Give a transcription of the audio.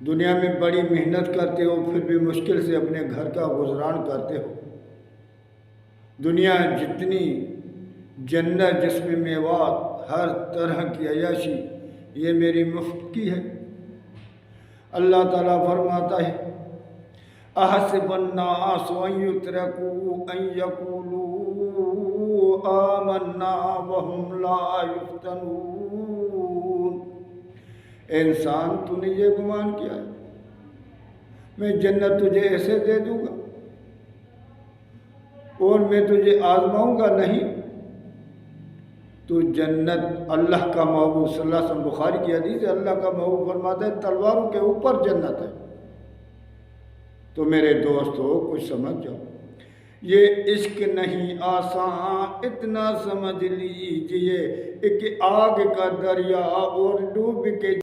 دنیا میں بڑی محنت کرتے ہو پھر بھی مشکل سے اپنے گھر کا گزران کرتے ہو۔ دنیا جتنی جنت جس میں میوات ہر طرح کی عیاشی یہ میری مفت کی ہے۔ اللہ تعالیٰ فرماتا ہے احسب الناس ان یترکوا ان یقولوا آمنا وهم لا یفتنون۔ اے انسان تو نے یہ گمان کیا ہے میں جنت تجھے ایسے دے دوں گا اور میں تجھے آزماؤں گا؟ نہیں، تو جنت اللہ کا محبوب صلی اللہ علیہ وسلم بخاری کی حدیث ہے، اللہ کا محبوب فرماتا ہے تلواروں کے اوپر جنت ہے۔ تو میرے دوستو کچھ سمجھ جاؤ، یہ عشق نہیں آسان، اتنا سمجھ لیجئے کہ آگ کا دریا اور ڈوب کے